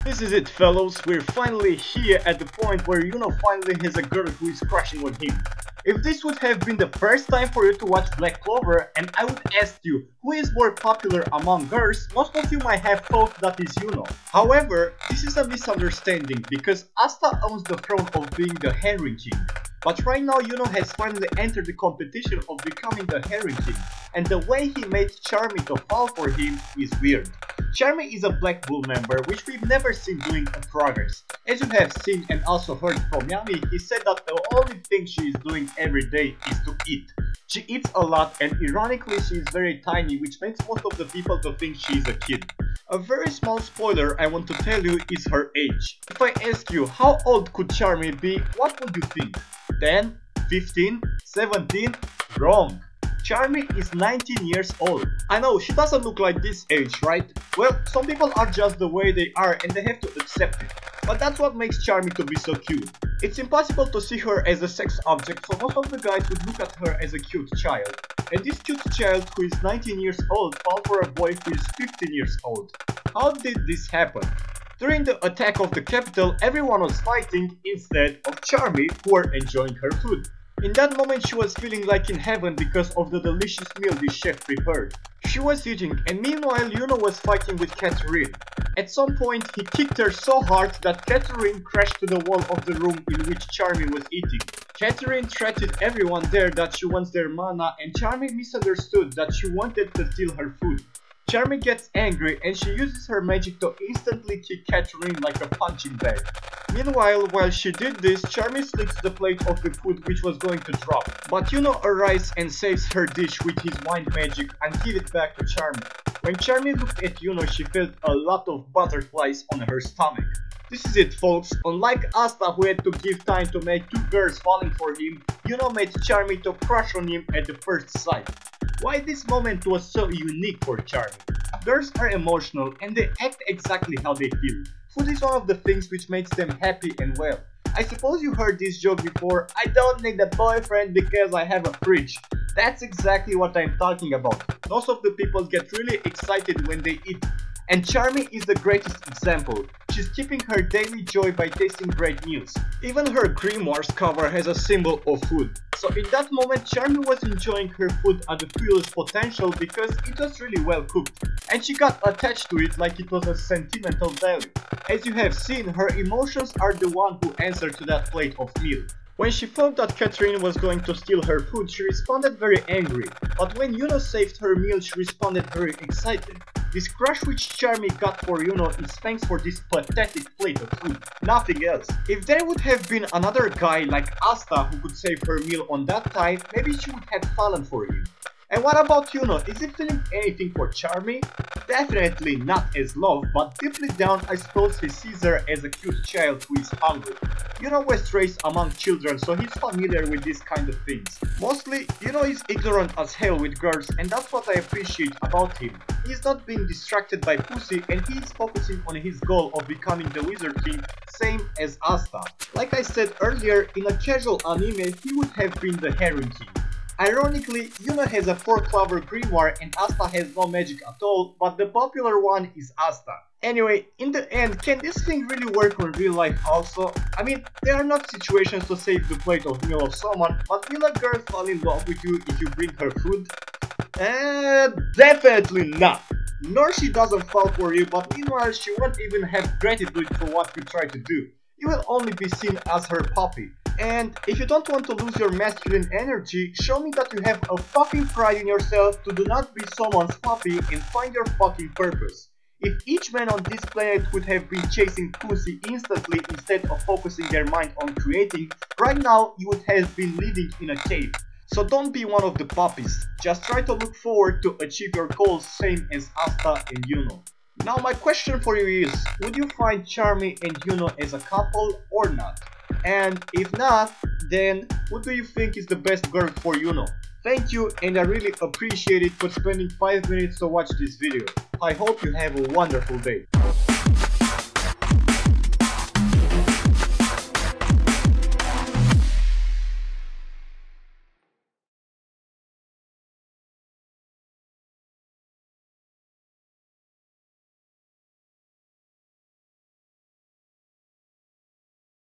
This is it, fellows, we're finally here at the point where Yuno finally has a girl who is crushing on him. If this would have been the first time for you to watch Black Clover and I would ask you who is more popular among girls, most of you might have thought that is Yuno. However, this is a misunderstanding because Asta owns the throne of being the Harem King. But right now Yuno has finally entered the competition of becoming the Harem King, and the way he made Charmy to fall for him is weird. Charmy is a Black Bull member which we've never seen doing a progress. As you have seen and also heard from Yami, he said that the only thing she is doing every day is to eat. She eats a lot and ironically she is very tiny, which makes most of the people to think she is a kid. A very small spoiler I want to tell you is her age. If I ask you how old could Charmy be, what would you think? 10? 15? 17? Wrong. Charmy is 19 years old. I know, she doesn't look like this age, right? Well, some people are just the way they are and they have to accept it. But that's what makes Charmy to be so cute. It's impossible to see her as a sex object, so most of the guys would look at her as a cute child. And this cute child who is 19 years old fell for a boy who is 15 years old. How did this happen? During the attack of the capital, everyone was fighting instead of Charmy, who were enjoying her food. In that moment she was feeling like in heaven because of the delicious meal this chef prepared. She was eating and meanwhile Yuno was fighting with Catherine. At some point he kicked her so hard that Catherine crashed to the wall of the room in which Charmy was eating. Catherine threatened everyone there that she wants their mana and Charmy misunderstood that she wanted to steal her food. Charmy gets angry and she uses her magic to instantly kick Catherine like a punching bag. Meanwhile, while she did this, Charmy slicks the plate of the food which was going to drop. But Yuno arrives and saves her dish with his mind magic and gives it back to Charmy. When Charmy looked at Yuno, she felt a lot of butterflies on her stomach. This is it, folks. Unlike Asta, who had to give time to make two girls falling for him, Yuno made Charmy to crush on him at the first sight. Why this moment was so unique for Charmy? Girls are emotional and they act exactly how they feel. Food is one of the things which makes them happy and well. I suppose you heard this joke before, I don't need a boyfriend because I have a fridge. That's exactly what I'm talking about. Most of the people get really excited when they eat. And Charmy is the greatest example. She's keeping her daily joy by tasting great meals. Even her grimoire's cover has a symbol of food. So in that moment Charmy was enjoying her food at the fullest potential because it was really well cooked. And she got attached to it like it was a sentimental value. As you have seen, her emotions are the one who answered to that plate of meal. When she thought that Catherine was going to steal her food, she responded very angry. But when Yuno saved her meal, she responded very excited. This crush which Charmy got for Yuno is thanks for this pathetic plate of food, nothing else. If there would have been another guy like Asta who could save her meal on that time, maybe she would have fallen for him. And what about Yuno? Is he feeling anything for Charmy? Definitely not as love, but deeply down I suppose he sees her as a cute child who is hungry. Yuno was raised among children, so he's familiar with these kind of things. Mostly, Yuno is ignorant as hell with girls, and that's what I appreciate about him. He's not being distracted by pussy and he is focusing on his goal of becoming the Wizard King, same as Asta. Like I said earlier, in a casual anime he would have been the Harem King. Ironically, Yuno has a 4-clover grimoire and Asta has no magic at all, but the popular one is Asta. Anyway, in the end, can this thing really work on real life also? I mean, there are not situations to save the plate of meal of someone, but will a girl fall in love with you if you bring her food? Definitely not. Nor she doesn't fall for you, but meanwhile she won't even have gratitude for what you try to do. You will only be seen as her puppy. And if you don't want to lose your masculine energy, show me that you have a fucking pride in yourself to do not be someone's puppy and find your fucking purpose. If each man on this planet would have been chasing pussy instantly instead of focusing their mind on creating, right now you would have been living in a cave. So don't be one of the puppies, just try to look forward to achieve your goals same as Asta and Yuno. Now my question for you is, would you find Charmy and Yuno as a couple or not? And if not, then who do you think is the best girl for Yuno? Thank you, and I really appreciate it for spending 5 minutes to watch this video. I hope you have a wonderful day.